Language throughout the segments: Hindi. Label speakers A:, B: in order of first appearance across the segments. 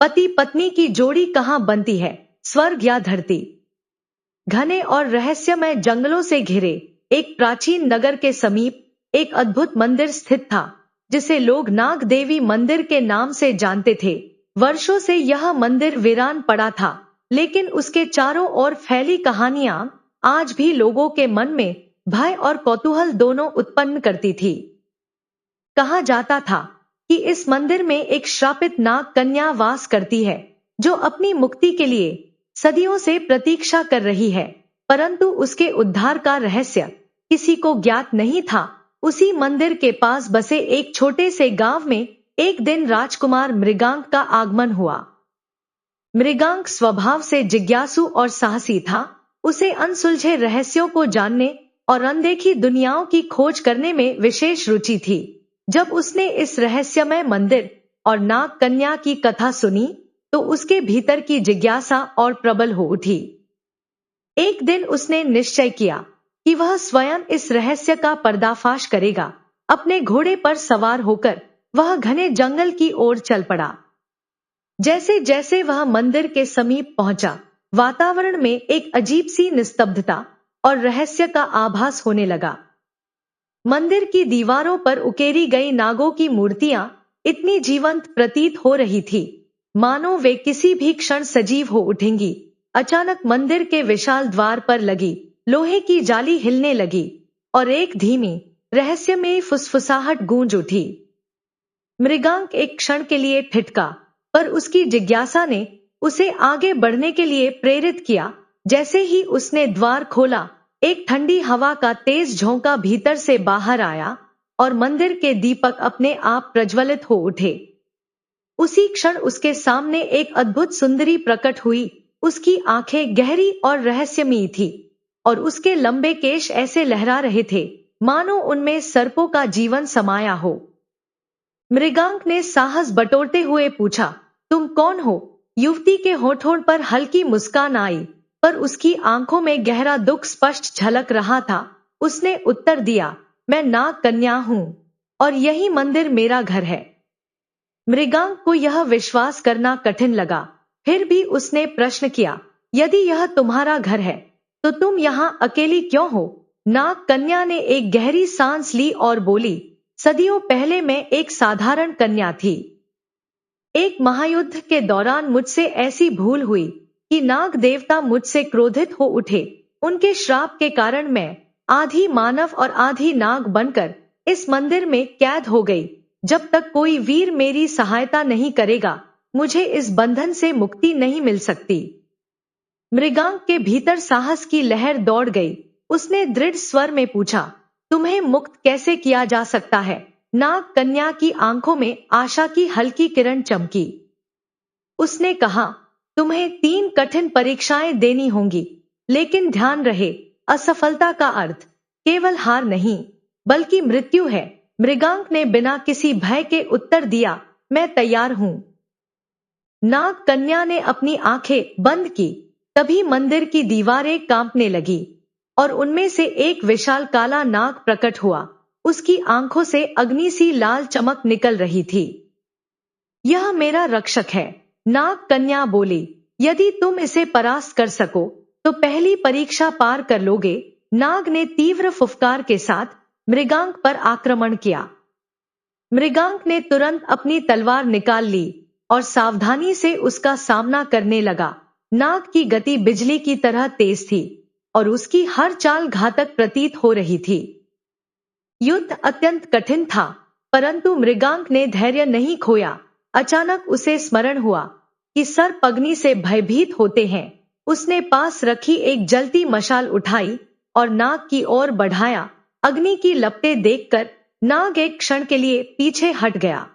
A: पति पत्नी की जोड़ी कहाँ बनती है, स्वर्ग या धरती। घने और रहस्यमय जंगलों से घिरे एक प्राचीन नगर के समीप एक अद्भुत मंदिर स्थित था, जिसे लोग नाग देवी मंदिर के नाम से जानते थे। वर्षों से यह मंदिर वीरान पड़ा था, लेकिन उसके चारों ओर फैली कहानियां आज भी लोगों के मन में भय और कौतूहल दोनों उत्पन्न करती थी। कहा जाता था कि इस मंदिर में एक श्रापित नाग कन्या वास करती है, जो अपनी मुक्ति के लिए सदियों से प्रतीक्षा कर रही है, परंतु उसके उद्धार का रहस्य किसी को ज्ञात नहीं था। उसी मंदिर के पास बसे एक छोटे से गांव में एक दिन राजकुमार मृगांक का आगमन हुआ। मृगांक स्वभाव से जिज्ञासु और साहसी था। उसे अनसुलझे रहस्यों को जानने और अनदेखी दुनियाओं की खोज करने में विशेष रुचि थी। जब उसने इस रहस्यमय मंदिर और नाग कन्या की कथा सुनी, तो उसके भीतर की जिज्ञासा और प्रबल हो उठी। एक दिन उसने निश्चय किया कि वह स्वयं इस रहस्य का पर्दाफाश करेगा। अपने घोड़े पर सवार होकर वह घने जंगल की ओर चल पड़ा। जैसे जैसे वह मंदिर के समीप पहुंचा, वातावरण में एक अजीब सी निस्तब्धता और रहस्य का आभास होने लगा। मंदिर की दीवारों पर उकेरी गई नागों की मूर्तियां इतनी जीवंत प्रतीत हो रही थी, मानो वे किसी भी क्षण सजीव हो उठेंगी। अचानक मंदिर के विशाल द्वार पर लगी लोहे की जाली हिलने लगी और एक धीमी रहस्यमयी फुसफुसाहट गूंज उठी। मृगांक एक क्षण के लिए ठिठका, पर उसकी जिज्ञासा ने उसे आगे बढ़ने के लिए प्रेरित किया। जैसे ही उसने द्वार खोला, एक ठंडी हवा का तेज झोंका भीतर से बाहर आया और मंदिर के दीपक अपने आप प्रज्वलित हो उठे। उसी क्षण उसके सामने एक अद्भुत सुंदरी प्रकट हुई। उसकी आंखें गहरी और रहस्यमयी थी और उसके लंबे केश ऐसे लहरा रहे थे मानो उनमें सर्पों का जीवन समाया हो। मृगांक ने साहस बटोरते हुए पूछा, तुम कौन हो? युवती के होठों पर हल्की मुस्कान आई, पर उसकी आंखों में गहरा दुख स्पष्ट झलक रहा था। उसने उत्तर दिया, मैं नाग कन्या हूं और यही मंदिर मेरा घर है। मृगांक को यह विश्वास करना कठिन लगा, फिर भी उसने प्रश्न किया, यदि यह तुम्हारा घर है तो तुम यहाँ अकेली क्यों हो? नाग कन्या ने एक गहरी सांस ली और बोली, सदियों पहले मैं एक साधारण कन्या थी। एक महायुद्ध के दौरान मुझसे ऐसी भूल हुई कि नाग देवता मुझसे क्रोधित हो उठे। उनके श्राप के कारण मैं आधी मानव और आधी नाग बनकर इस मंदिर में कैद हो गई। जब तक कोई वीर मेरी सहायता नहीं करेगा, मुझे इस बंधन से मुक्ति नहीं मिल सकती। मृगांक के भीतर साहस की लहर दौड़ गई। उसने दृढ़ स्वर में पूछा, तुम्हें मुक्त कैसे किया जा सकता है? नाग कन्या की आंखों में आशा की हल्की किरण चमकी। उसने कहा, तुम्हें 3 कठिन परीक्षाएं देनी होंगी, लेकिन ध्यान रहे, असफलता का अर्थ केवल हार नहीं बल्कि मृत्यु है। मृगांक ने बिना किसी भय के उत्तर दिया, मैं तैयार हूं। नाग कन्या ने अपनी आंखें बंद की। तभी मंदिर की दीवारें कांपने लगी और उनमें से एक विशाल काला नाग प्रकट हुआ। उसकी आंखों से अग्नि सी लाल चमक निकल रही थी। यह मेरा रक्षक है, नाग कन्या बोली। यदि तुम इसे परास्त कर सको तो पहली परीक्षा पार कर लोगे। नाग ने तीव्र फुफकार के साथ मृगांक पर आक्रमण किया। मृगांक ने तुरंत अपनी तलवार निकाल ली और सावधानी से उसका सामना करने लगा। नाग की गति बिजली की तरह तेज थी और उसकी हर चाल घातक प्रतीत हो रही थी। युद्ध अत्यंत कठिन था, परंतु मृगांक ने धैर्य नहीं खोया। अचानक उसे स्मरण हुआ कि सर्प अग्नि से भयभीत होते हैं। उसने पास रखी एक जलती मशाल उठाई और नाग की ओर बढ़ाया। अग्नि की लपटें देखकर नाग एक क्षण के लिए पीछे हट गया।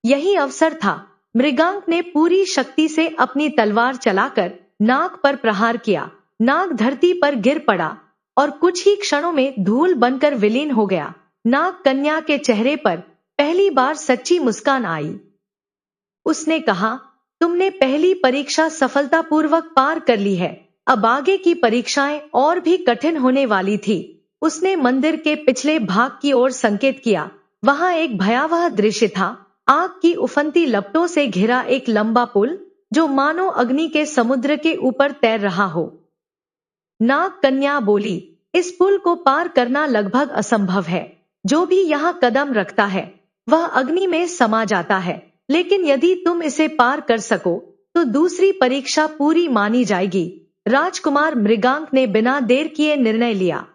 A: यही अवसर था। मृगांक ने पूरी शक्ति से अपनी तलवार चलाकर नाग पर प्रहार किया। नाग धरती पर गिर पड़ा और कुछ ही क्षणों में धूल बनकर विलीन हो गया। नाग कन्या के चेहरे पर पहली बार सच्ची मुस्कान आई। उसने कहा, तुमने पहली परीक्षा सफलतापूर्वक पार कर ली है। अब आगे की परीक्षाएं और भी कठिन होने वाली थी। उसने मंदिर के पिछले भाग की ओर संकेत किया। वहां एक भयावह दृश्य था। आग की उफनती लपटों से घिरा एक लंबा पुल जो मानो अग्नि के समुद्र के ऊपर तैर रहा हो। नाग कन्या बोली, इस पुल को पार करना लगभग असंभव है। जो भी यहाँ कदम रखता है वह अग्नि में समा जाता है, लेकिन यदि तुम इसे पार कर सको तो दूसरी परीक्षा पूरी मानी जाएगी। राजकुमार मृगांक ने बिना देर किए निर्णय लिया।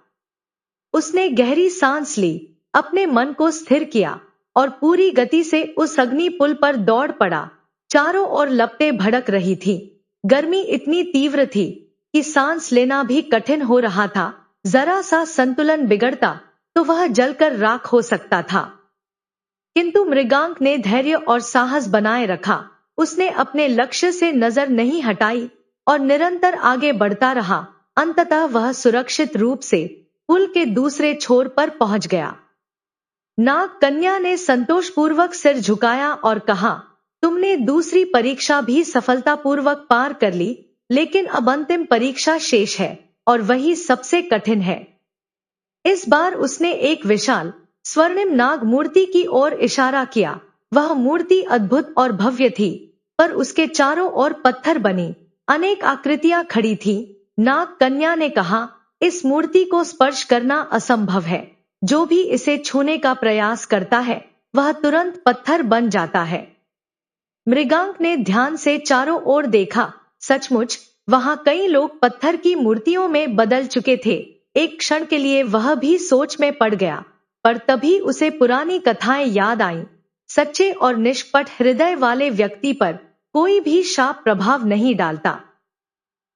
A: उसने गहरी सांस ली, अपने मन को स्थिर किया और पूरी गति से उस अग्नि पुल पर दौड़ पड़ा। चारों ओर लपटें भड़क रही थी। गर्मी इतनी तीव्र थी कि सांस लेना भी कठिन हो रहा था। जरा सा संतुलन बिगड़ता तो वह जलकर राख हो सकता था। किंतु मृगांक ने धैर्य और साहस बनाए रखा। उसने अपने लक्ष्य से नजर नहीं हटाई और निरंतर आगे बढ़ता रहा। अंततः वह सुरक्षित रूप से पुल के दूसरे छोर पर पहुंच गया। नाग कन्या ने संतोषपूर्वक सिर झुकाया और कहा, तुमने दूसरी परीक्षा भी सफलतापूर्वक पार कर ली, लेकिन अब अंतिम परीक्षा शेष है और वही सबसे कठिन है। इस बार उसने एक विशाल स्वर्णिम नाग मूर्ति की ओर इशारा किया। वह मूर्ति अद्भुत और भव्य थी, पर उसके चारों ओर पत्थर बनी अनेक आकृतियां खड़ी थी। नाग कन्या ने कहा, इस मूर्ति को स्पर्श करना असंभव है। जो भी इसे छूने का प्रयास करता है वह तुरंत पत्थर बन जाता है। मृगांक ने ध्यान से चारों ओर देखा। सचमुच वहां कई लोग पत्थर की मूर्तियों में बदल चुके थे। एक क्षण के लिए वह भी सोच में पड़ गया, पर तभी उसे पुरानी कथाएं याद आईं। सच्चे और निष्कपट हृदय वाले व्यक्ति पर कोई भी शाप प्रभाव नहीं डालता।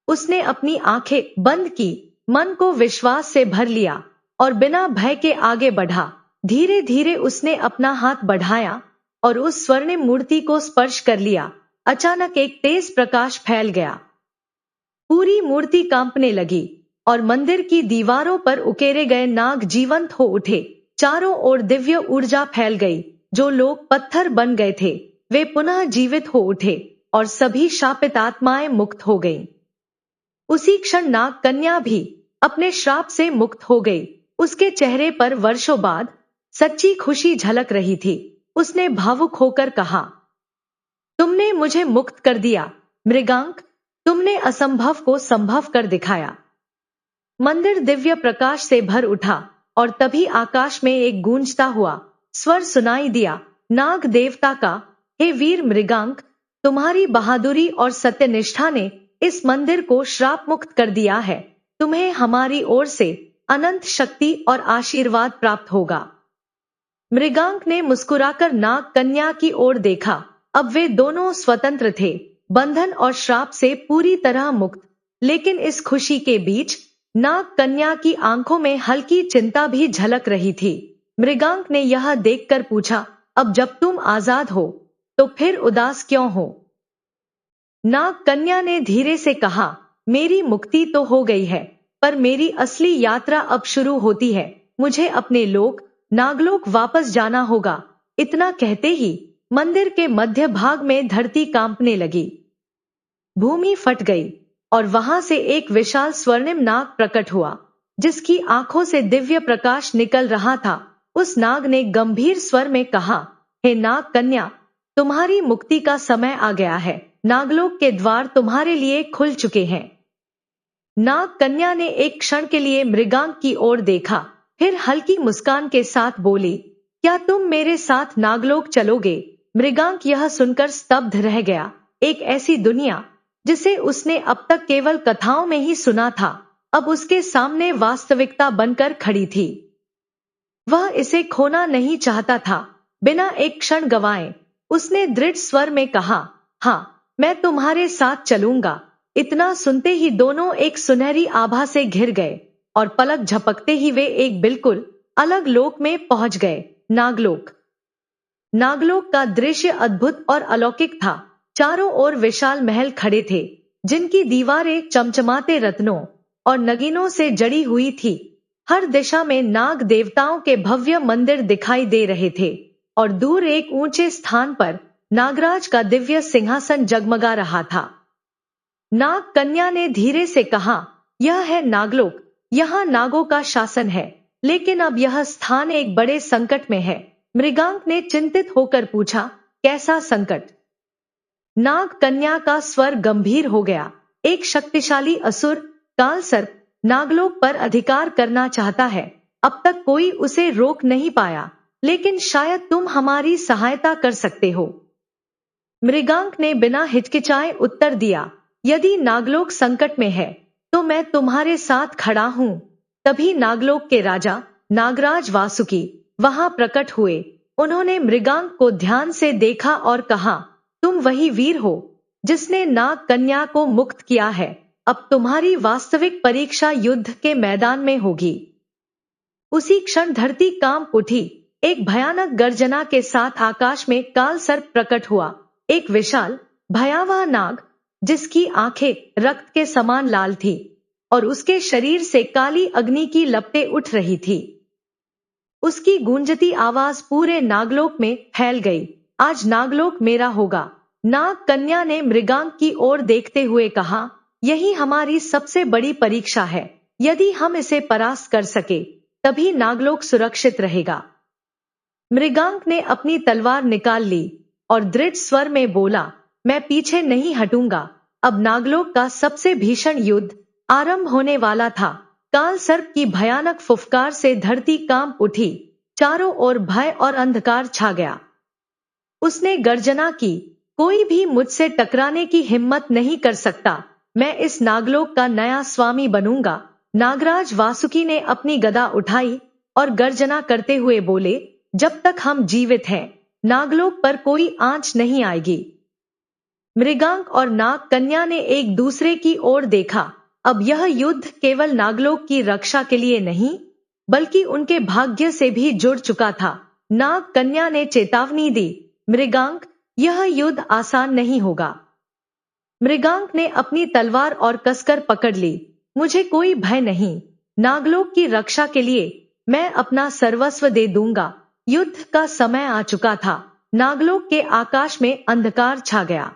A: उसने अपनी आंखें बंद की, मन को विश्वास से भर लिया और बिना भय के आगे बढ़ा। धीरे धीरे उसने अपना हाथ बढ़ाया और उस स्वर्णिम मूर्ति को स्पर्श कर लिया। अचानक एक तेज प्रकाश फैल गया। पूरी मूर्ति कांपने लगी और मंदिर की दीवारों पर उकेरे गए नाग जीवंत हो उठे। चारों ओर दिव्य ऊर्जा फैल गई। जो लोग पत्थर बन गए थे वे पुनः जीवित हो उठे और सभी शापित आत्माएं मुक्त हो गईं। उसी क्षण नाग कन्या भी अपने श्राप से मुक्त हो गई। उसके चेहरे पर वर्षों बाद सच्ची खुशी झलक रही थी। उसने भावुक होकर कहा, तुमने मुझे मुक्त कर दिया मृगांक, तुमने असंभव को संभव कर दिखाया। मंदिर दिव्य प्रकाश से भर उठा और तभी आकाश में एक गूंजता हुआ स्वर सुनाई दिया, नाग देवता का, हे वीर मृगांक, तुम्हारी बहादुरी और सत्यनिष्ठा ने इस मंदिर को श्राप मुक्त कर दिया है। तुम्हें हमारी ओर से अनंत शक्ति और आशीर्वाद प्राप्त होगा। मृगांक ने मुस्कुराकर नाग कन्या की ओर देखा। अब वे दोनों स्वतंत्र थे, बंधन और श्राप से पूरी तरह मुक्त। लेकिन इस खुशी के बीच नाग कन्या की आंखों में हल्की चिंता भी झलक रही थी। मृगांक ने यह देखकर पूछा, अब जब तुम आजाद हो तो फिर उदास क्यों हो? नाग कन्या ने धीरे से कहा, मेरी मुक्ति तो हो गई है, पर मेरी असली यात्रा अब शुरू होती है। मुझे अपने लोक नागलोक वापस जाना होगा। इतना कहते ही मंदिर के मध्य भाग में धरती कांपने लगी। भूमि फट गई और वहां से एक विशाल स्वर्णिम नाग प्रकट हुआ, जिसकी आंखों से दिव्य प्रकाश निकल रहा था। उस नाग ने गंभीर स्वर में कहा, हे नाग कन्या, तुम्हारी मुक्ति का समय आ गया है। नागलोक के द्वार तुम्हारे लिए खुल चुके हैं। नाग कन्या ने एक क्षण के लिए मृगांक की ओर देखा, फिर हल्की मुस्कान के साथ बोली, क्या तुम मेरे साथ नागलोक चलोगे? मृगांक यह सुनकर स्तब्ध रह गया। एक ऐसी दुनिया जिसे उसने अब तक केवल कथाओं में ही सुना था, अब उसके सामने वास्तविकता बनकर खड़ी थी। वह इसे खोना नहीं चाहता था। बिना एक क्षण गंवाए उसने दृढ़ स्वर में कहा, हाँ, मैं तुम्हारे साथ चलूंगा। इतना सुनते ही दोनों एक सुनहरी आभा से घिर गए और पलक झपकते ही वे एक बिल्कुल अलग लोक में पहुंच गए, नागलोक। नागलोक का दृश्य अद्भुत और अलौकिक था। चारों ओर विशाल महल खड़े थे, जिनकी दीवारें चमचमाते रत्नों और नगीनों से जड़ी हुई थी। हर दिशा में नाग देवताओं के भव्य मंदिर दिखाई दे रहे थे और दूर एक ऊंचे स्थान पर नागराज का दिव्य सिंहासन जगमगा रहा था। नाग कन्या ने धीरे से कहा, यह है नागलोक, यहाँ नागों का शासन है, लेकिन अब यह स्थान एक बड़े संकट में है। मृगांक ने चिंतित होकर पूछा, कैसा संकट। नाग कन्या का स्वर गंभीर हो गया। एक शक्तिशाली असुर कालसर्प नागलोक पर अधिकार करना चाहता है। अब तक कोई उसे रोक नहीं पाया, लेकिन शायद तुम हमारी सहायता कर सकते हो। मृगांक ने बिना हिचकिचाए उत्तर दिया, यदि नागलोक संकट में है तो मैं तुम्हारे साथ खड़ा हूं। तभी नागलोक के राजा नागराज वासुकी वहां प्रकट हुए। उन्होंने मृगांक को ध्यान से देखा और कहा, तुम वही वीर हो जिसने नाग कन्या को मुक्त किया है। अब तुम्हारी वास्तविक परीक्षा युद्ध के मैदान में होगी। उसी क्षण धरती कांप उठी। एक भयानक गर्जना के साथ आकाश में कालसर्प प्रकट हुआ। एक विशाल भयावह नाग जिसकी आंखें रक्त के समान लाल थी और उसके शरीर से काली अग्नि की लपटें उठ रही थी। उसकी गूंजती आवाज पूरे नागलोक में फैल गई, आज नागलोक मेरा होगा। नाग कन्या ने मृगांक की ओर देखते हुए कहा, यही हमारी सबसे बड़ी परीक्षा है। यदि हम इसे परास्त कर सके तभी नागलोक सुरक्षित रहेगा। मृगांक ने अपनी तलवार निकाल ली और दृढ़ स्वर में बोला, मैं पीछे नहीं हटूंगा। अब नागलोक का सबसे भीषण युद्ध आरंभ होने वाला था। कालसर्प की भयानक फुफकार से धरती कांप उठी। चारों ओर भय और अंधकार छा गया। उसने गर्जना की, कोई भी मुझसे टकराने की हिम्मत नहीं कर सकता। मैं इस नागलोक का नया स्वामी बनूंगा। नागराज वासुकी ने अपनी गदा उठाई और गर्जना करते हुए बोले, जब तक हम जीवित हैं नागलोक पर कोई आंच नहीं आएगी। मृगांक और नाग कन्या ने एक दूसरे की ओर देखा। अब यह युद्ध केवल नागलोक की रक्षा के लिए नहीं, बल्कि उनके भाग्य से भी जुड़ चुका था। नाग कन्या ने चेतावनी दी, मृगांक, यह युद्ध आसान नहीं होगा। मृगांक ने अपनी तलवार और कसकर पकड़ ली, मुझे कोई भय नहीं। नागलोक की रक्षा के लिए मैं अपना सर्वस्व दे दूंगा। युद्ध का समय आ चुका था। नागलोक के आकाश में अंधकार छा गया।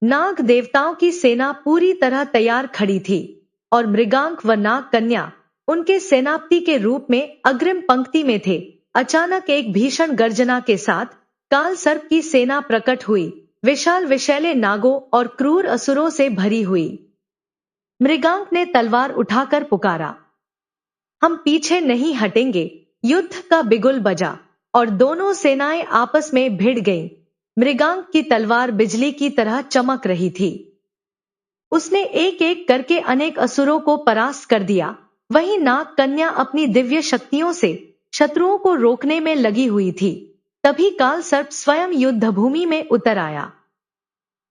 A: नाग देवताओं की सेना पूरी तरह तैयार खड़ी थी और मृगांक व नाग कन्या उनके सेनापति के रूप में अग्रिम पंक्ति में थे। अचानक एक भीषण गर्जना के साथ कालसर्प की सेना प्रकट हुई, विशाल विषैले नागों और क्रूर असुरों से भरी हुई। मृगांक ने तलवार उठाकर पुकारा, हम पीछे नहीं हटेंगे। युद्ध का बिगुल बजा और दोनों सेनाएं आपस में भिड़ गईं। मृगांक की तलवार बिजली की तरह चमक रही थी। उसने एक एक करके अनेक असुरों को परास्त कर दिया। वहीं नाग कन्या अपनी दिव्य शक्तियों से शत्रुओं को रोकने में लगी हुई थी। तभी कालसर्प स्वयं युद्ध भूमि में उतर आया।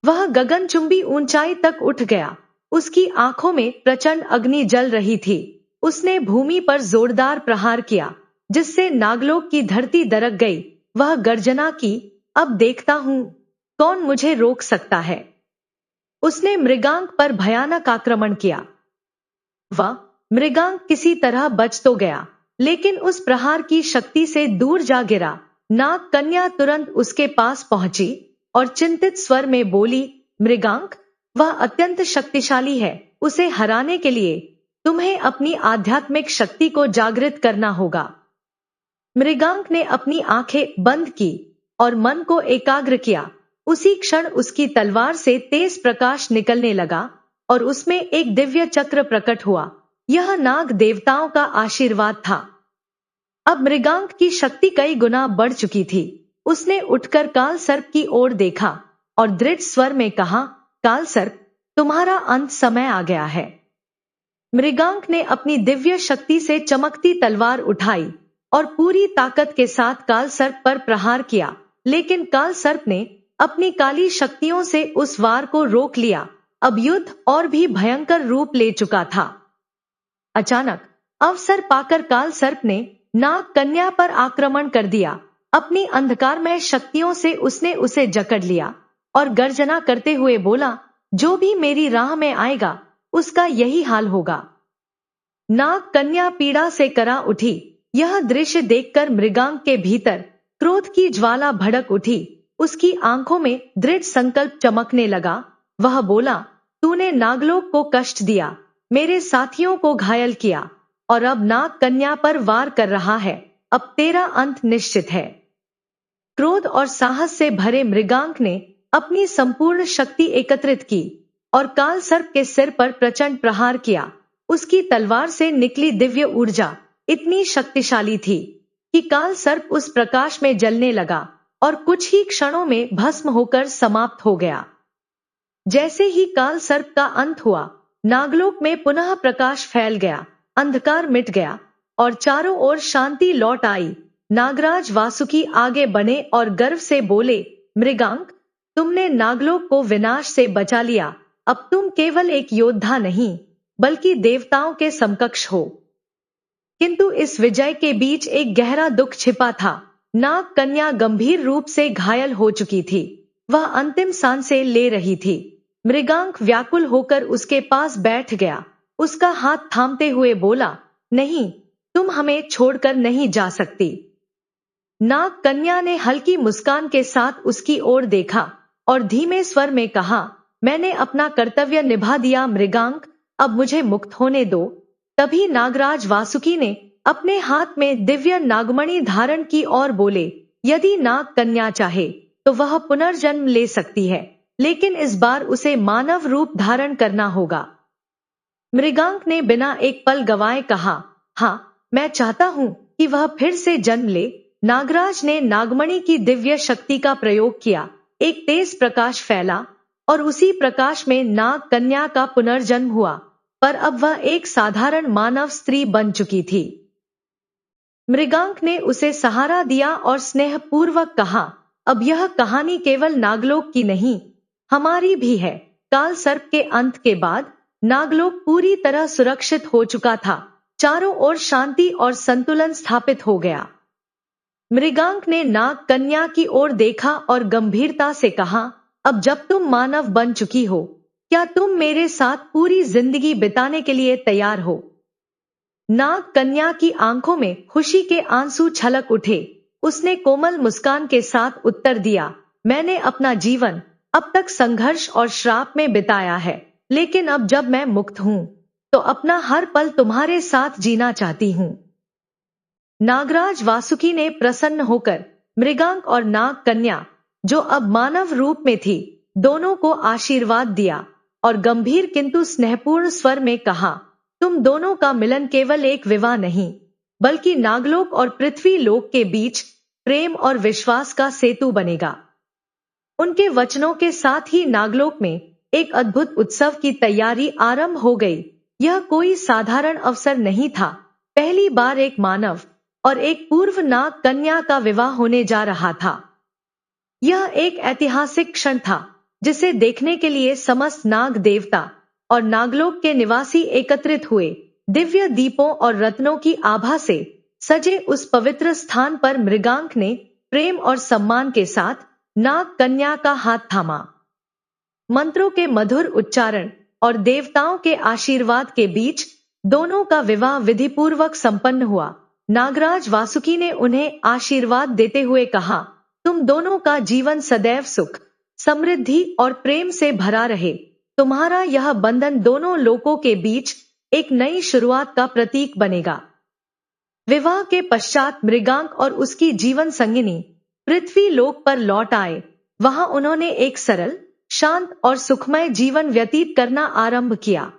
A: वह गगनचुंबी ऊंचाई तक उठ गया। उसकी आंखों में प्रचंड अग्नि जल रही थी। उसने भूमि पर जोरदार प्रहार किया, जिससे नागलोक की धरती दरक गई। वह गर्जना की, अब देखता हूं कौन मुझे रोक सकता है। उसने मृगांक पर भयानक आक्रमण किया। वह मृगांक किसी तरह बच तो गया, लेकिन उस प्रहार की शक्ति से दूर जा गिरा। नाग कन्या तुरंत उसके पास पहुंची और चिंतित स्वर में बोली, मृगांक, वह अत्यंत शक्तिशाली है। उसे हराने के लिए तुम्हें अपनी आध्यात्मिक शक्ति को जागृत करना होगा। मृगांक ने अपनी आंखें बंद की और मन को एकाग्र किया। उसी क्षण उसकी तलवार से तेज प्रकाश निकलने लगा और उसमें एक दिव्य चक्र प्रकट हुआ। यह नाग देवताओं का आशीर्वाद था। अब मृगांक की शक्ति कई गुना बढ़ चुकी थी। उसने उठकर कालसर्प की ओर देखा और दृढ़ स्वर में कहा, कालसर्प, तुम्हारा अंत समय आ गया है। मृगांक ने अपनी दिव्य शक्ति से चमकती तलवार उठाई और पूरी ताकत के साथ कालसर्प पर प्रहार किया, लेकिन कालसर्प ने अपनी काली शक्तियों से उस वार को रोक लिया। अब युद्ध और भी भयंकर रूप ले चुका था। अचानक अवसर पाकर कालसर्प ने नाग कन्या पर आक्रमण कर दिया। अपनी अंधकारमय शक्तियों से उसने उसे जकड़ लिया और गर्जना करते हुए बोला, जो भी मेरी राह में आएगा उसका यही हाल होगा। नाग कन्या पीड़ा से करा उठी। यह दृश्य देखकर मृगांक के भीतर क्रोध की ज्वाला भड़क उठी। उसकी आंखों में दृढ़ संकल्प चमकने लगा। वह बोला, तूने नागलोक को कष्ट दिया, मेरे साथियों को घायल किया और अब नाग कन्या पर वार कर रहा है। अब तेरा अंत निश्चित है। क्रोध और साहस से भरे मृगांक ने अपनी संपूर्ण शक्ति एकत्रित की और काल सर्प के सिर पर प्रचंड प्रहार किया। उसकी तलवार से निकली दिव्य ऊर्जा इतनी शक्तिशाली थी कि काल सर्प उस प्रकाश में जलने लगा और कुछ ही क्षणों में भस्म होकर समाप्त हो गया। जैसे ही काल सर्प का अंत हुआ, नागलोक में पुनः प्रकाश फैल गया, अंधकार मिट गया और चारों ओर शांति लौट आई। नागराज वासुकी आगे बढ़े और गर्व से बोले, मृगांक, तुमने नागलोक को विनाश से बचा लिया। अब तुम केवल एक योद्धा नहीं, बल्कि देवताओं के समकक्ष हो। किंतु इस विजय के बीच एक गहरा दुख छिपा था। नाग कन्या गंभीर रूप से घायल हो चुकी थी। वह अंतिम सांसें ले रही थी। मृगांक व्याकुल होकर उसके पास बैठ गया। उसका हाथ थामते हुए बोला, नहीं, तुम हमें छोड़कर नहीं जा सकती। नाग कन्या ने हल्की मुस्कान के साथ उसकी ओर देखा और धीमे स्वर में कहा, मैंने अपना कर्तव्य निभा दिया मृगांक, अब मुझे मुक्त होने दो। तभी नागराज वासुकी ने अपने हाथ में दिव्य नागमणि धारण की और बोले, यदि नाग कन्या चाहे तो वह पुनर्जन्म ले सकती है, लेकिन इस बार उसे मानव रूप धारण करना होगा। मृगांक ने बिना एक पल गवाए कहा, हाँ, मैं चाहता हूं कि वह फिर से जन्म ले। नागराज ने नागमणि की दिव्य शक्ति का प्रयोग किया। एक तेज प्रकाश फैला और उसी प्रकाश में नाग कन्या का पुनर्जन्म हुआ, पर अब वह एक साधारण मानव स्त्री बन चुकी थी। मृगांक ने उसे सहारा दिया और स्नेहपूर्वक कहा, अब यह कहानी केवल नागलोक की नहीं, हमारी भी है। काल सर्प के अंत के बाद नागलोक पूरी तरह सुरक्षित हो चुका था। चारों ओर शांति और संतुलन स्थापित हो गया। मृगांक ने नाग कन्या की ओर देखा और गंभीरता से कहा, अब जब तुम मानव बन चुकी हो, क्या तुम मेरे साथ पूरी जिंदगी बिताने के लिए तैयार हो? नाग कन्या की आंखों में खुशी के आंसू छलक उठे। उसने कोमल मुस्कान के साथ उत्तर दिया, मैंने अपना जीवन अब तक संघर्ष और श्राप में बिताया है, लेकिन अब जब मैं मुक्त हूं, तो अपना हर पल तुम्हारे साथ जीना चाहती हूं। नागराज वासुकी ने प्रसन्न होकर मृगांक और नाग कन्या, जो अब मानव रूप में थी, दोनों को आशीर्वाद दिया और गंभीर किंतु स्नेहपूर्ण स्वर में कहा, तुम दोनों का मिलन केवल एक विवाह नहीं, बल्कि नागलोक और पृथ्वी लोक के बीच प्रेम और विश्वास का सेतु बनेगा। उनके वचनों के साथ ही नागलोक में एक अद्भुत उत्सव की तैयारी आरंभ हो गई। यह कोई साधारण अवसर नहीं था। पहली बार एक मानव और एक पूर्व नाग कन्या का विवाह होने जा रहा था। यह एक ऐतिहासिक क्षण था, जिसे देखने के लिए समस्त नाग देवता और नागलोक के निवासी एकत्रित हुए। दिव्य दीपों और रत्नों की आभा से सजे उस पवित्र स्थान पर मृगांक ने प्रेम और सम्मान के साथ नाग कन्या का हाथ थामा। मंत्रों के मधुर उच्चारण और देवताओं के आशीर्वाद के बीच दोनों का विवाह विधिपूर्वक संपन्न हुआ। नागराज वासुकी ने उन्हें आशीर्वाद देते हुए कहा, तुम दोनों का जीवन सदैव सुख, समृद्धि और प्रेम से भरा रहे। तुम्हारा यह बंधन दोनों लोकों के बीच एक नई शुरुआत का प्रतीक बनेगा। विवाह के पश्चात मृगांक और उसकी जीवन संगिनी पृथ्वी लोक पर लौट आए। वहां उन्होंने एक सरल, शांत और सुखमय जीवन व्यतीत करना आरंभ किया।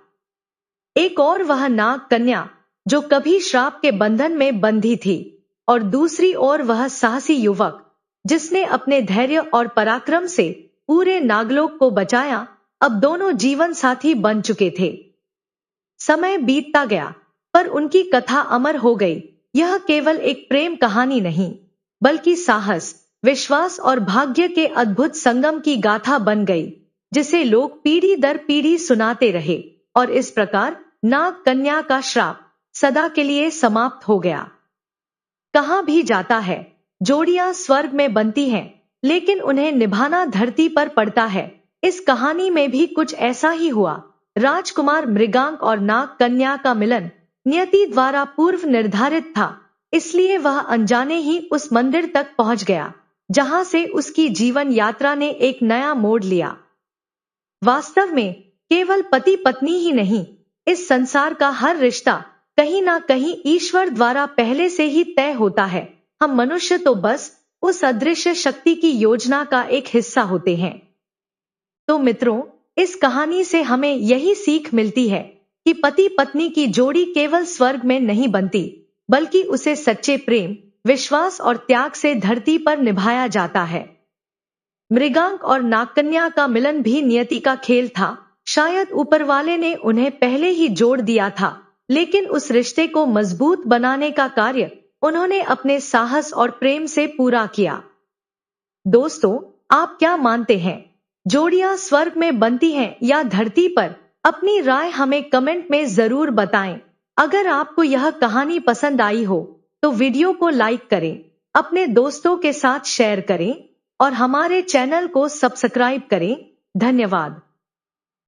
A: एक और वह नाग कन्या जो कभी श्राप के बंधन में बंधी थी, और दूसरी ओर वह साहसी युवक जिसने अपने धैर्य और पराक्रम से पूरे नागलोक को बचाया, अब दोनों जीवन साथी बन चुके थे। समय बीतता गया, पर उनकी कथा अमर हो गई। यह केवल एक प्रेम कहानी नहीं, बल्कि साहस, विश्वास और भाग्य के अद्भुत संगम की गाथा बन गई, जिसे लोग पीढ़ी दर पीढ़ी सुनाते रहे। और इस प्रकार नाग कन्या का श्राप सदा के लिए समाप्त हो गया। कहाँ भी जाता है, जोड़ियां स्वर्ग में बनती हैं, लेकिन उन्हें निभाना धरती पर पड़ता है। इस कहानी में भी कुछ ऐसा ही हुआ। राजकुमार मृगांक और नाग कन्या का मिलन नियति द्वारा पूर्व निर्धारित था, इसलिए वह अनजाने ही उस मंदिर तक पहुंच गया, जहां से उसकी जीवन यात्रा ने एक नया मोड़ लिया। वास्तव में केवल पति पत्नी ही नहीं, इस संसार का हर रिश्ता कहीं ना कहीं ईश्वर द्वारा पहले से ही तय होता है। हम मनुष्य तो बस उस अदृश्य शक्ति की योजना का एक हिस्सा होते हैं। तो मित्रों, इस कहानी से हमें यही सीख मिलती है कि पति पत्नी की जोड़ी केवल स्वर्ग में नहीं बनती, बल्कि उसे सच्चे प्रेम, विश्वास और त्याग से धरती पर निभाया जाता है। मृगांक और नागकन्या का मिलन भी नियति का खेल था। शायद ऊपर वाले ने उन्हें पहले ही जोड़ दिया था, लेकिन उस रिश्ते को मजबूत बनाने का कार्य उन्होंने अपने साहस और प्रेम से पूरा किया। दोस्तों, आप क्या मानते हैं? जोड़ियां स्वर्ग में बनती हैं या धरती पर? अपनी राय हमें कमेंट में जरूर बताएं। अगर आपको यह कहानी पसंद आई हो तो वीडियो को लाइक करें, अपने दोस्तों के साथ शेयर करें और हमारे चैनल को सब्सक्राइब करें। धन्यवाद।